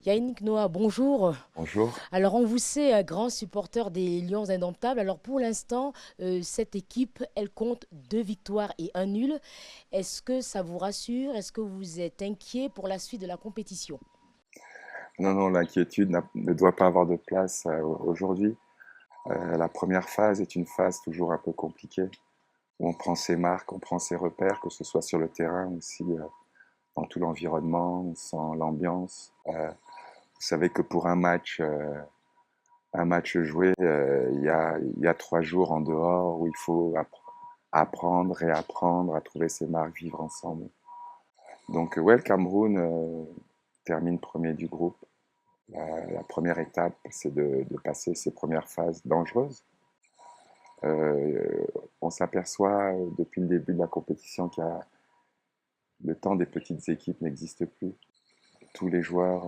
Yannick Noah, bonjour. Bonjour. Alors, on vous sait grand supporter des Lions indomptables. Alors, pour l'instant, cette équipe, elle compte 2 victoires et un nul. Est-ce que ça vous rassure? Est-ce que vous êtes inquiet pour la suite de la compétition? Non, non, l'inquiétude ne doit pas avoir de place aujourd'hui. La première phase est une phase toujours un peu compliquée, où on prend ses marques, on prend ses repères, que ce soit sur le terrain aussi, dans tout l'environnement, on sent l'ambiance. Vous savez que pour un match joué, il y a 3 jours en dehors où il faut apprendre, réapprendre à trouver ses marques, vivre ensemble. Donc, ouais, le Cameroun termine premier du groupe. La première étape, c'est de passer ces premières phases dangereuses. Euh, on s'aperçoit depuis le début de la compétition que le temps des petites équipes n'existe plus. Tous les joueurs,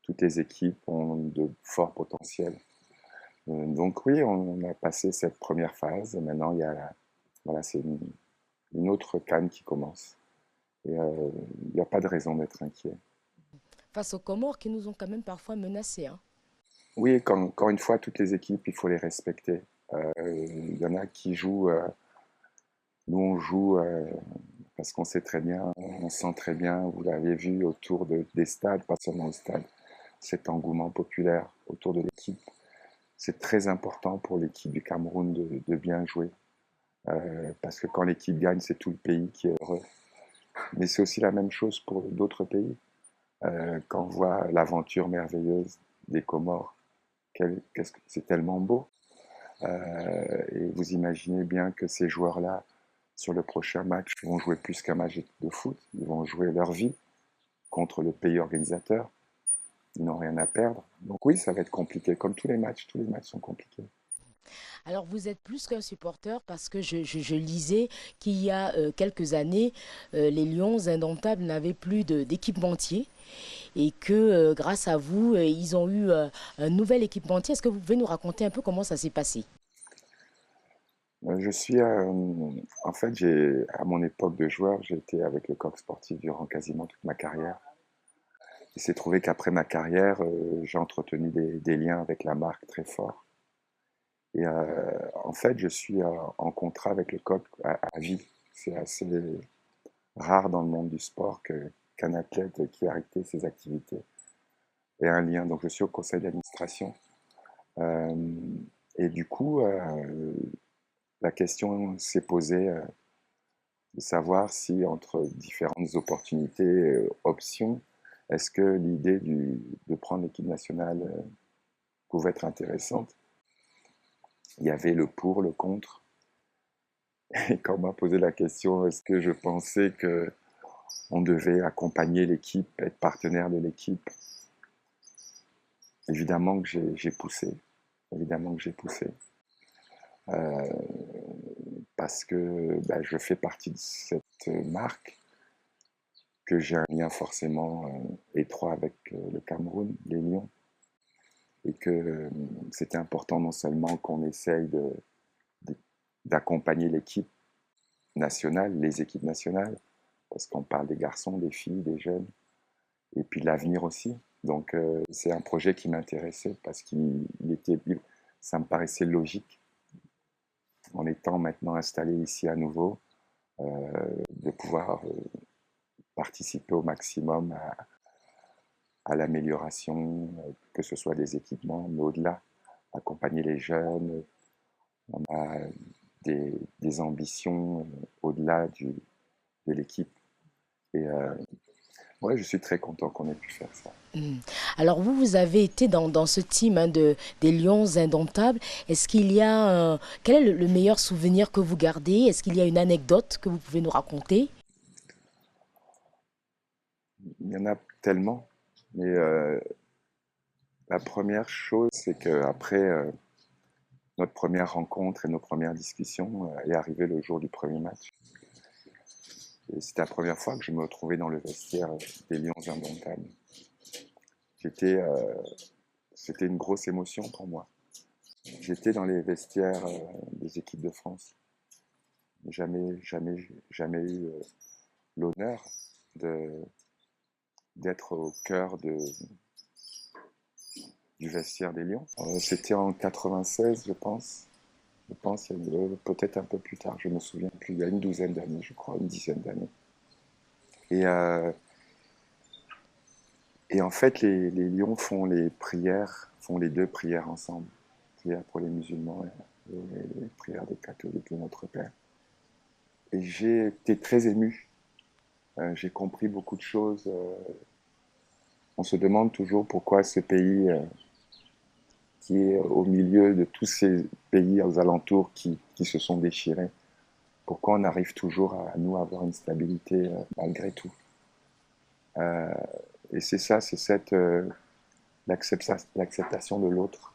toutes les équipes ont de forts potentiels. Donc oui, on a passé cette première phase et maintenant voilà, c'est une autre CAN qui commence. Et il n'y a pas de raison d'être inquiet. Face aux Comores qui nous ont quand même parfois menacés, hein. Oui, encore une fois, toutes les équipes, il faut les respecter. Il y en a qui jouent, nous on joue parce qu'on sait très bien, on sent très bien, vous l'avez vu autour des stades, pas seulement au stade, cet engouement populaire autour de l'équipe. C'est très important pour l'équipe du Cameroun de bien jouer, parce que quand l'équipe gagne, c'est tout le pays qui est heureux. Mais c'est aussi la même chose pour d'autres pays. Quand on voit l'aventure merveilleuse des Comores, qu'est-ce que c'est tellement beau. Et vous imaginez bien que ces joueurs-là, sur le prochain match, vont jouer plus qu'un match de foot. Ils vont jouer leur vie contre le pays organisateur. Ils n'ont rien à perdre. Donc oui, ça va être compliqué. Comme tous les matchs sont compliqués. Alors, vous êtes plus qu'un supporter parce que je lisais qu'il y a quelques années, les Lions indomptables n'avaient plus d'équipementier et que grâce à vous, ils ont eu un nouvel équipementier. Est-ce que vous pouvez nous raconter un peu comment ça s'est passé? Je suis, en fait, à mon époque de joueur, j'ai été avec le Coq Sportif durant quasiment toute ma carrière. Il s'est trouvé qu'après ma carrière, j'ai entretenu des liens avec la marque très forts. Et en fait, je suis en contrat avec le Coq à vie. C'est assez rare dans le monde du sport qu'un athlète qui a arrêté ses activités ait un lien. Donc, je suis au conseil d'administration. Euh, et du coup, la question s'est posée de savoir si entre différentes opportunités, options, est-ce que l'idée de prendre l'équipe nationale pouvait être intéressante. Il y avait le pour, le contre. Et quand on m'a posé la question, est-ce que je pensais que on devait accompagner l'équipe, être partenaire de l'équipe, évidemment que j'ai poussé. Évidemment que j'ai poussé. Euh, Parce que bah, je fais partie de cette marque, que j'ai un lien forcément étroit avec le Cameroun, les Lions, et que c'était important non seulement qu'on essaye de- d'accompagner l'équipe nationale, les équipes nationales, parce qu'on parle des garçons, des filles, des jeunes, et puis de l'avenir aussi. Donc c'est un projet qui m'intéressait parce ça me paraissait logique, en étant maintenant installé ici à nouveau, de pouvoir participer au maximum à l'amélioration, que ce soit des équipements, mais au-delà, accompagner les jeunes. On a des ambitions au-delà de l'équipe. Et ouais, je suis très content qu'on ait pu faire ça. Hmm. Alors vous, vous avez été dans ce team hein, des Lions indomptables. Est-ce qu'il y a quel est le meilleur souvenir que vous gardez? Est-ce qu'il y a une anecdote que vous pouvez nous raconter? Il y en a tellement, mais la première chose, c'est qu'après notre première rencontre et nos premières discussions, est arrivé le jour du premier match. Et c'était la première fois que je me retrouvais dans le vestiaire des Lions indomptables. J'étais, c'était une grosse émotion pour moi. J'étais dans les vestiaires des équipes de France. Jamais eu l'honneur de, d'être au cœur du vestiaire des Lions. C'était en 96, je pense. Je pense peut-être un peu plus tard, je me souviens plus, il y a une douzaine d'années, je crois, une dizaine d'années. Et, euh, et en fait, les Lions font les prières, font les deux prières ensemble. Prière pour les musulmans et les prières des catholiques de Notre Père. Et j'ai été très ému. J'ai compris beaucoup de choses. On se demande toujours pourquoi ce pays, qui est au milieu de tous ces pays aux alentours qui se sont déchirés, pourquoi on arrive toujours à nous avoir une stabilité malgré tout. Euh, et c'est ça, c'est l'acceptation de l'autre.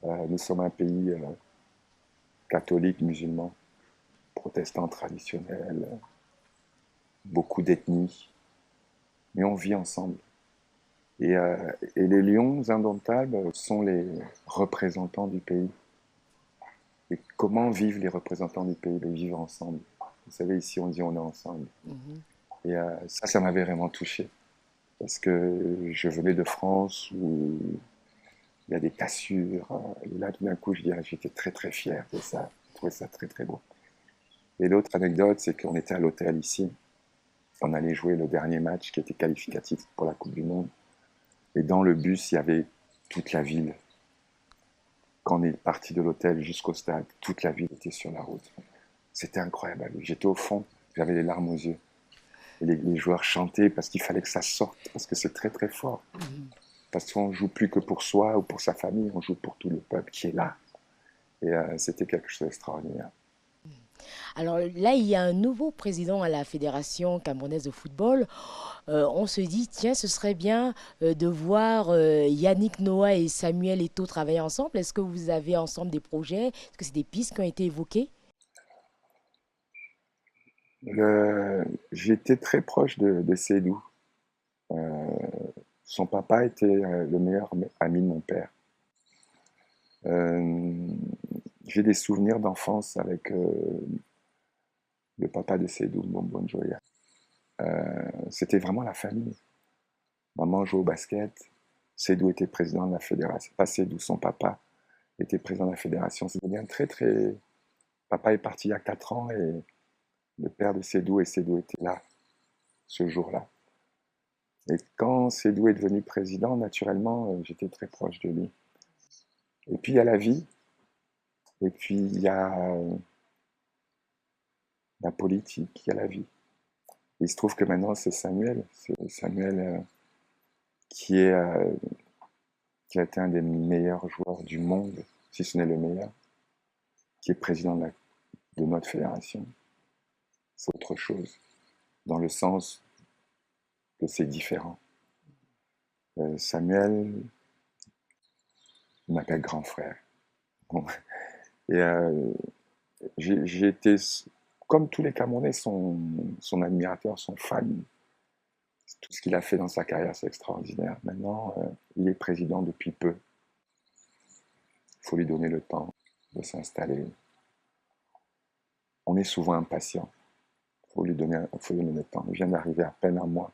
Nous sommes un pays catholique, musulman, protestant traditionnel, beaucoup d'ethnies, mais on vit ensemble. Et, euh, et les lions indomptables sont les représentants du pays. Et comment vivent les représentants du pays? Ils vivent ensemble. Vous savez, ici, on dit on est ensemble. Mhm. Et ça m'avait vraiment touché. Parce que je venais de France où il y a des cassures. Et là, tout d'un coup, j'étais très, très fier de ça. Je trouvais ça très, très beau. Et l'autre anecdote, c'est qu'on était à l'hôtel ici. On allait jouer le dernier match qui était qualificatif pour la Coupe du Monde. Et dans le bus, il y avait toute la ville. Quand on est parti de l'hôtel jusqu'au stade, toute la ville était sur la route. C'était incroyable. J'étais au fond, j'avais les larmes aux yeux. Et les joueurs chantaient parce qu'il fallait que ça sorte, parce que c'est très très fort. Mhm. Parce qu'on ne joue plus que pour soi ou pour sa famille, on joue pour tout le peuple qui est là. Et c'était quelque chose d'extraordinaire. Alors là, il y a un nouveau président à la Fédération camerounaise de football. On se dit, tiens, ce serait bien de voir Yannick Noah et Samuel Eto'o travailler ensemble. Est-ce que vous avez ensemble des projets? Est-ce que c'est des pistes qui ont été évoquées? J'étais très proche de Seydou. Euh, Son papa était le meilleur ami de mon père. Euh, j'ai des souvenirs d'enfance avec le papa de Seydou, Bonbon Joya. C'était vraiment la famille. Maman jouait au basket. Seydou était président de la fédération. Pas Seydou, son papa était président de la fédération. C'était bien très, très. Papa est parti il y a 4 ans et le père de Seydou et Seydou était là ce jour-là. Et quand Seydou est devenu président, naturellement, j'étais très proche de lui. Et puis il y a la vie, et puis il y a la politique, il y a la vie. Et il se trouve que maintenant c'est Samuel qui est qui a été un des meilleurs joueurs du monde, si ce n'est le meilleur, qui est président de notre fédération. C'est autre chose, dans le sens que c'est différent. Samuel m'appelle grand frère. Bon. Et j'ai été, comme tous les Camerounais, son admirateur, son fan. Tout ce qu'il a fait dans sa carrière, c'est extraordinaire. Maintenant, il est président depuis peu. Il faut lui donner le temps de s'installer. On est souvent impatient. Faut lui donner le temps. Il vient d'arriver à peine un mois.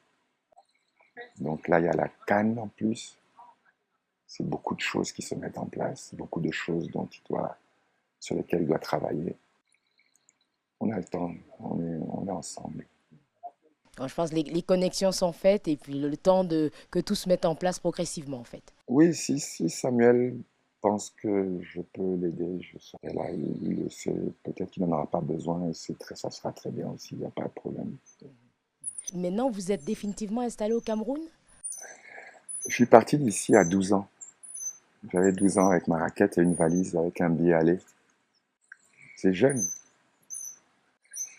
Donc là, il y a la CAN en plus. C'est beaucoup de choses qui se mettent en place, beaucoup de choses sur lesquelles il doit travailler. On a le temps, on est ensemble. Alors, je pense que les connexions sont faites et puis le temps que tout se mette en place progressivement, en fait. Oui, si Samuel pense que je peux l'aider, je serai là. Il le sait, peut-être qu'il n'en aura pas besoin et ça sera très bien aussi, il n'y a pas de problème. Maintenant, vous êtes définitivement installé au Cameroun? Je suis parti d'ici à 12 ans. J'avais 12 ans avec ma raquette et une valise avec un billet aller. C'est jeune.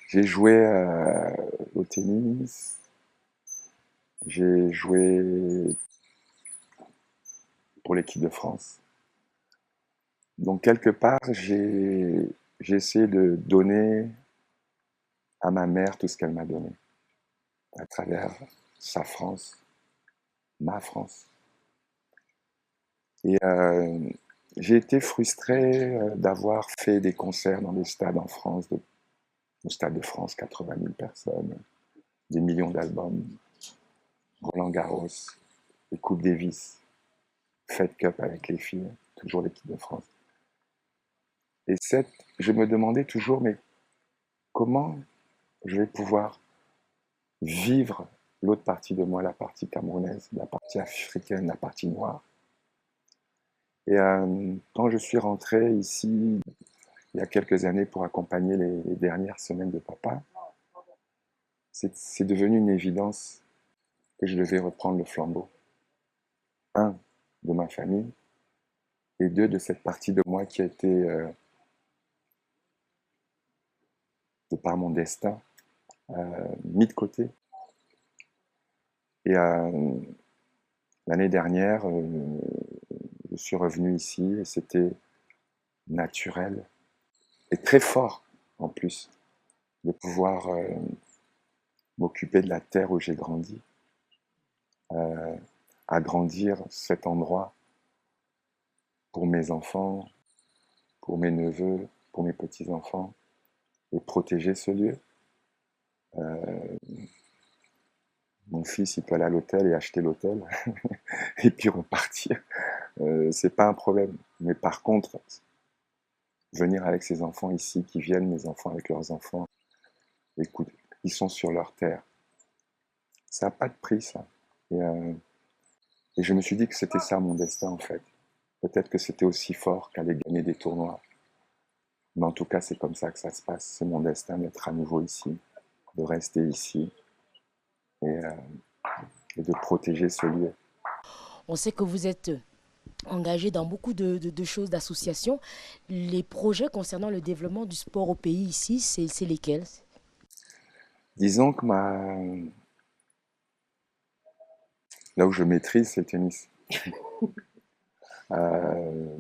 J'ai joué au tennis, j'ai joué pour l'équipe de France. Donc quelque part, j'ai essayé de donner à ma mère tout ce qu'elle m'a donné à travers sa France, ma France. Et j'ai été frustré d'avoir fait des concerts dans des stades en France, au Stade de France, 80 000 personnes, des millions d'albums, Roland Garros, les Coupes Davis. Fed Cup avec les filles, toujours l'équipe de France. Et je me demandais toujours, mais comment je vais pouvoir vivre l'autre partie de moi, la partie camerounaise, la partie africaine, la partie noire. Et quand je suis rentré ici, il y a quelques années, pour accompagner les dernières semaines de papa, c'est devenu une évidence que je devais reprendre le flambeau. Un, de ma famille, et deux, de cette partie de moi qui a été, de par mon destin, mis de côté. Et l'année dernière, je suis revenu ici et c'était naturel et très fort en plus de pouvoir m'occuper de la terre où j'ai grandi, agrandir cet endroit pour mes enfants, pour mes neveux, pour mes petits-enfants et protéger ce lieu. Mon fils, il peut aller à l'hôtel et acheter l'hôtel et puis repartir. C'est pas un problème. Mais par contre, venir avec ses enfants ici, qui viennent, mes enfants avec leurs enfants, écoute, ils sont sur leur terre. Ça n'a pas de prix, ça. Et je me suis dit que c'était ça mon destin, en fait. Peut-être que c'était aussi fort qu'aller gagner des tournois. Mais en tout cas, c'est comme ça que ça se passe. C'est mon destin d'être à nouveau ici, de rester ici et, euh, et de protéger ce lieu. On sait que vous êtes engagé dans beaucoup de choses, d'associations. Les projets concernant le développement du sport au pays ici, c'est lesquels? Disons que là où je maîtrise, c'est le tennis. Euh,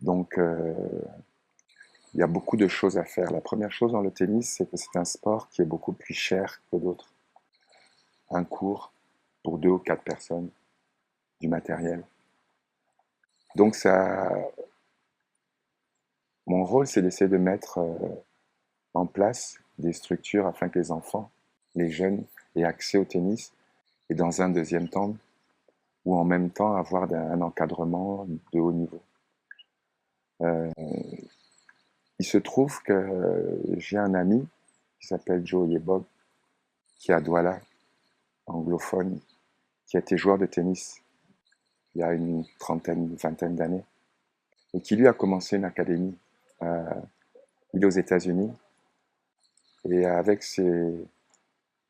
donc, il y a beaucoup de choses à faire. La première chose dans le tennis, c'est que c'est un sport qui est beaucoup plus cher que d'autres. Un cours pour 2 ou 4 personnes, du matériel. Donc, mon rôle, c'est d'essayer de mettre en place des structures afin que les enfants, les jeunes, aient accès au tennis. Et dans un deuxième temps, ou en même temps, avoir un encadrement de haut niveau. Euh, il se trouve que j'ai un ami qui s'appelle Joe Yebog, qui est à Douala, anglophone, qui a été joueur de tennis il y a une trentaine, une vingtaine d'années, et qui lui a commencé une académie. Il est aux États-Unis, et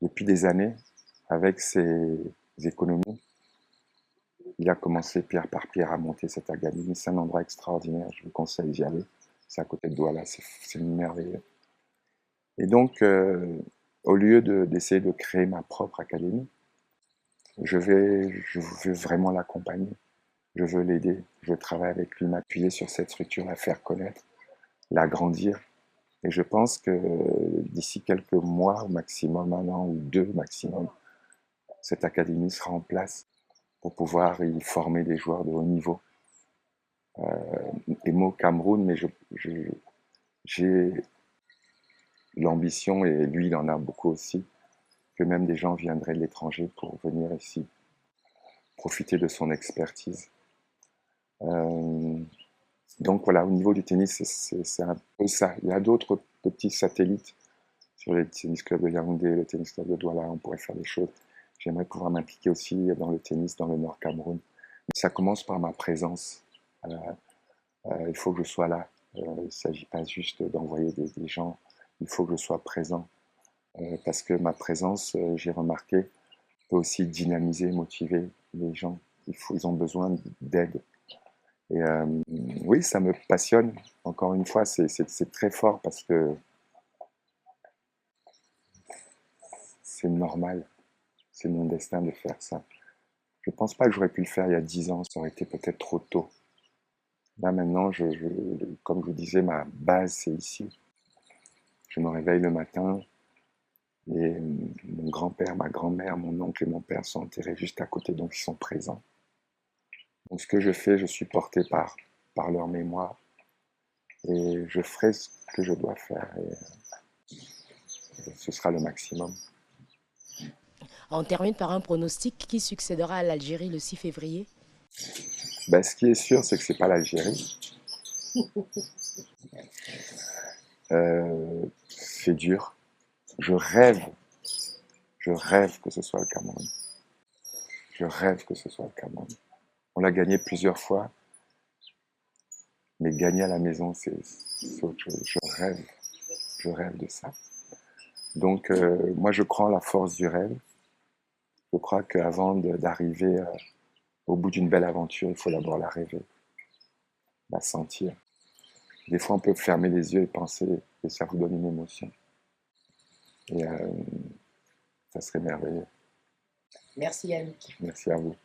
depuis des années, avec ses économies, il a commencé pierre par pierre à monter cette académie. C'est un endroit extraordinaire, je vous conseille d'y aller. C'est à côté de Douala, c'est merveilleux. Et donc, au lieu d'essayer de créer ma propre académie, je veux vraiment l'accompagner. Je veux l'aider. Je veux travailler avec lui, m'appuyer sur cette structure, la faire connaître, l'agrandir. Et je pense que d'ici quelques mois au maximum, 1 an ou 2 maximum, cette académie sera en place pour pouvoir y former des joueurs de haut niveau. Et moi au Cameroun, mais j'ai l'ambition, et lui il en a beaucoup aussi, que même des gens viendraient de l'étranger pour venir ici profiter de son expertise. Euh, donc voilà, au niveau du tennis, c'est un peu ça. Il y a d'autres petits satellites sur le tennis club de Yaoundé, le tennis club de Douala, on pourrait faire des choses. J'aimerais pouvoir m'impliquer aussi dans le tennis dans le Nord Cameroun. Mais ça commence par ma présence. Il faut que je sois là. Il ne s'agit pas juste d'envoyer des gens, il faut que je sois présent. Parce que ma présence, j'ai remarqué, peut aussi dynamiser, motiver les gens. Ils ont besoin d'aide. Et oui, ça me passionne. Encore une fois, c'est très fort parce que c'est normal. C'est mon destin de faire ça. Je ne pense pas que j'aurais pu le faire il y a 10 ans. Ça aurait été peut-être trop tôt. Là, maintenant, comme je vous disais, ma base, c'est ici. Je me réveille le matin et mon grand-père, ma grand-mère, mon oncle et mon père sont enterrés juste à côté, donc ils sont présents. Donc ce que je fais, je suis porté par leur mémoire et je ferai ce que je dois faire et ce sera le maximum. On termine par un pronostic qui succédera à l'Algérie le 6 février. Ben, ce qui est sûr, c'est que c'est pas l'Algérie. C'est dur. Je rêve, je rêve que ce soit le Cameroun. Je rêve que ce soit le Cameroun. On l'a gagné plusieurs fois, mais gagner à la maison, c'est autre chose. Je rêve de ça. Donc, moi, je crois en la force du rêve. Je crois qu'avant d'arriver au bout d'une belle aventure, il faut d'abord la rêver, la sentir. Des fois, on peut fermer les yeux et penser, et ça vous donne une émotion. Et ça serait merveilleux. Merci Yannick. Merci à vous.